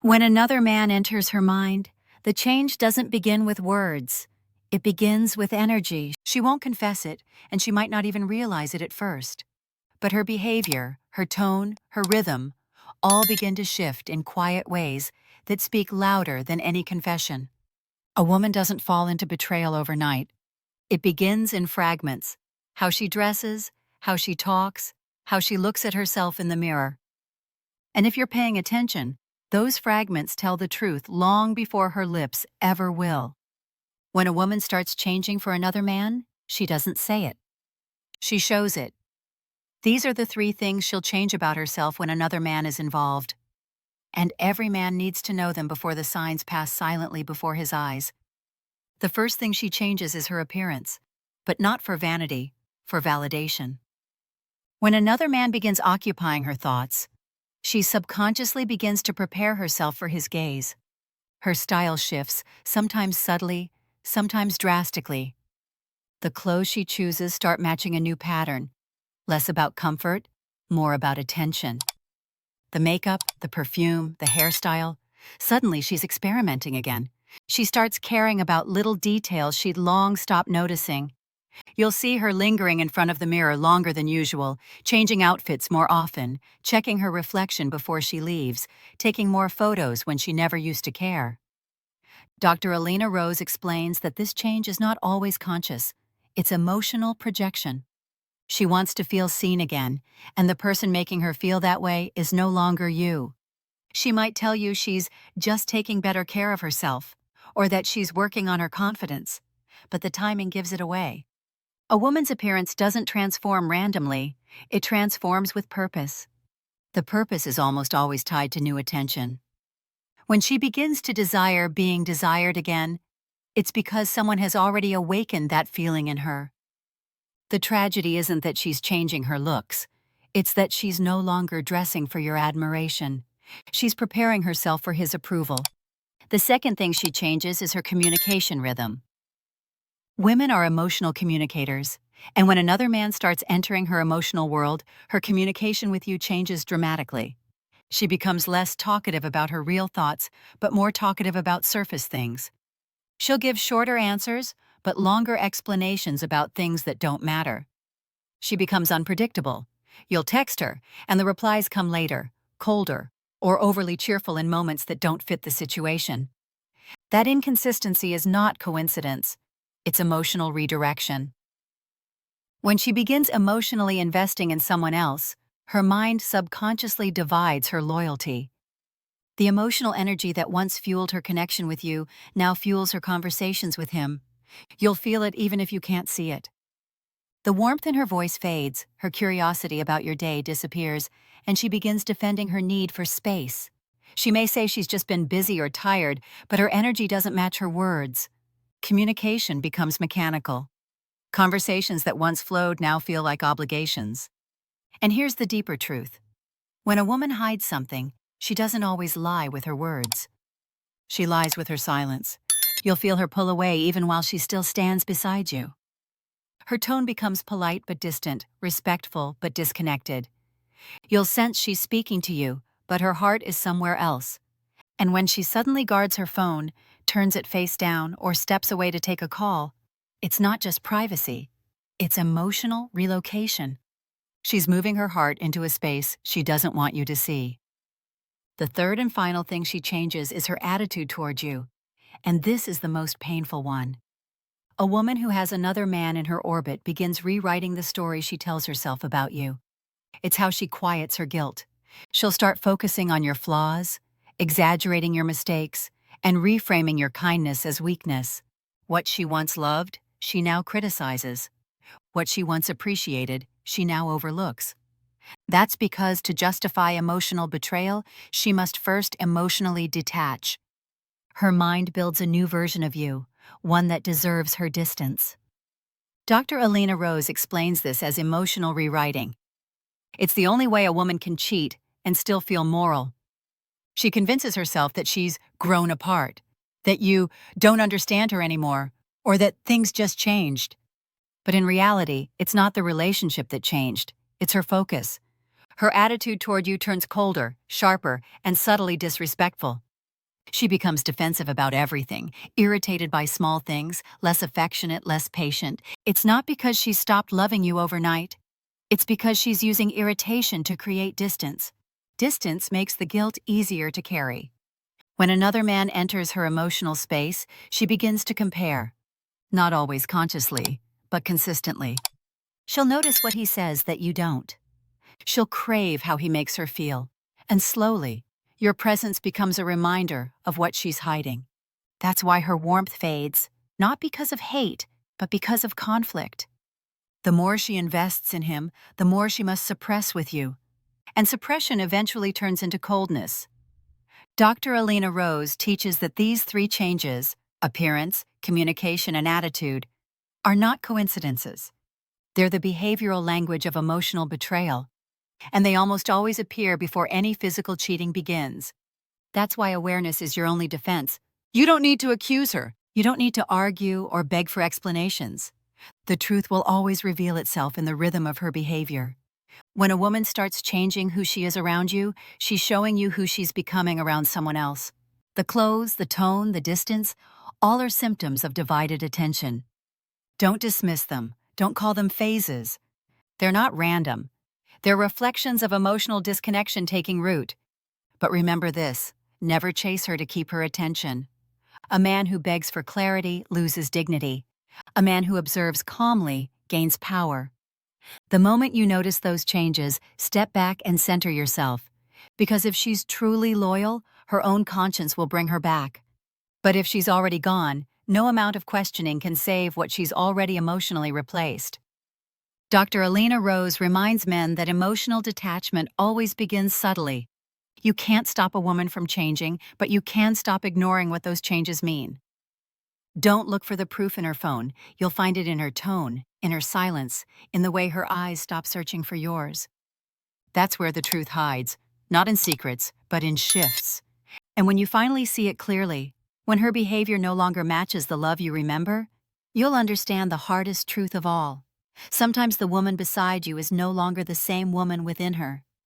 When another man enters her mind, the change doesn't begin with words. It begins with energy. She won't confess it, and she might not even realize it at first. But her behavior, her tone, her rhythm, all begin to shift in quiet ways that speak louder than any confession. A woman doesn't fall into betrayal overnight. It begins in fragments: how she dresses, how she talks, how she looks at herself in the mirror. And if you're paying attention, those fragments tell the truth long before her lips ever will. When a woman starts changing for another man, she doesn't say it. She shows it. These are the 3 things she'll change about herself when another man is involved. And every man needs to know them before the signs pass silently before his eyes. The first thing she changes is her appearance, but not for vanity, for validation. When another man begins occupying her thoughts, she subconsciously begins to prepare herself for his gaze. Her style shifts, sometimes subtly, sometimes drastically. The clothes she chooses start matching a new pattern, less about comfort, more about attention. The makeup, the perfume, the hairstyle, suddenly she's experimenting again. She starts caring about little details she'd long stopped noticing. You'll see her lingering in front of the mirror longer than usual, changing outfits more often, checking her reflection before she leaves, taking more photos when she never used to care. Dr. Alina Rose explains that this change is not always conscious. It's emotional projection. She wants to feel seen again, and the person making her feel that way is no longer you. She might tell you she's just taking better care of herself, or that she's working on her confidence, but the timing gives it away. A woman's appearance doesn't transform randomly, it transforms with purpose. The purpose is almost always tied to new attention. When she begins to desire being desired again, it's because someone has already awakened that feeling in her. The tragedy isn't that she's changing her looks, it's that she's no longer dressing for your admiration. She's preparing herself for his approval. The second thing she changes is her communication rhythm. Women are emotional communicators, and when another man starts entering her emotional world, her communication with you changes dramatically. She becomes less talkative about her real thoughts, but more talkative about surface things. She'll give shorter answers, but longer explanations about things that don't matter. She becomes unpredictable. You'll text her, and the replies come later, colder, or overly cheerful in moments that don't fit the situation. That inconsistency is not coincidence. It's emotional redirection. When she begins emotionally investing in someone else, her mind subconsciously divides her loyalty. The emotional energy that once fueled her connection with you now fuels her conversations with him. You'll feel it even if you can't see it. The warmth in her voice fades, her curiosity about your day disappears, and she begins defending her need for space. She may say she's just been busy or tired, but her energy doesn't match her words. Communication becomes mechanical. Conversations that once flowed now feel like obligations. And here's the deeper truth. When a woman hides something, she doesn't always lie with her words. She lies with her silence. You'll feel her pull away even while she still stands beside you. Her tone becomes polite but distant, respectful but disconnected. You'll sense she's speaking to you, but her heart is somewhere else. And when she suddenly guards her phone, turns it face down, or steps away to take a call, it's not just privacy. It's emotional relocation. She's moving her heart into a space she doesn't want you to see. The third and final thing she changes is her attitude toward you, and this is the most painful one. A woman who has another man in her orbit begins rewriting the story she tells herself about you. It's how she quiets her guilt. She'll start focusing on your flaws, exaggerating your mistakes, and reframing your kindness as weakness. What she once loved, she now criticizes. What she once appreciated, she now overlooks. That's because to justify emotional betrayal, she must first emotionally detach. Her mind builds a new version of you, one that deserves her distance. Dr. Alina Rose explains this as emotional rewriting. It's the only way a woman can cheat and still feel moral. She convinces herself that she's grown apart, that you don't understand her anymore, or that things just changed. But in reality, it's not the relationship that changed, it's her focus. Her attitude toward you turns colder, sharper, and subtly disrespectful. She becomes defensive about everything, irritated by small things, less affectionate, less patient. It's not because she stopped loving you overnight. It's because she's using irritation to create distance. Distance makes the guilt easier to carry. When another man enters her emotional space, she begins to compare. Not always consciously, but consistently. She'll notice what he says that you don't. She'll crave how he makes her feel. And slowly, your presence becomes a reminder of what she's hiding. That's why her warmth fades, not because of hate, but because of conflict. The more she invests in him, the more she must suppress with you. And suppression eventually turns into coldness. Dr. Alina Rose teaches that these three changes, appearance, communication, and attitude, are not coincidences. They're the behavioral language of emotional betrayal, and they almost always appear before any physical cheating begins. That's why awareness is your only defense. You don't need to accuse her. You don't need to argue or beg for explanations. The truth will always reveal itself in the rhythm of her behavior. When a woman starts changing who she is around you, she's showing you who she's becoming around someone else. The clothes, the tone, the distance, all are symptoms of divided attention. Don't dismiss them. Don't call them phases. They're not random. They're reflections of emotional disconnection taking root. But remember this, never chase her to keep her attention. A man who begs for clarity loses dignity. A man who observes calmly gains power. The moment you notice those changes, step back and center yourself. Because if she's truly loyal, her own conscience will bring her back. But if she's already gone, no amount of questioning can save what she's already emotionally replaced. Dr. Alina Rose reminds men that emotional detachment always begins subtly. You can't stop a woman from changing, but you can stop ignoring what those changes mean. Don't look for the proof in her phone. You'll find it in her tone, in her silence, in the way her eyes stop searching for yours. That's where the truth hides, not in secrets, but in shifts. And when you finally see it clearly, when her behavior no longer matches the love you remember, you'll understand the hardest truth of all. Sometimes the woman beside you is no longer the same woman within her.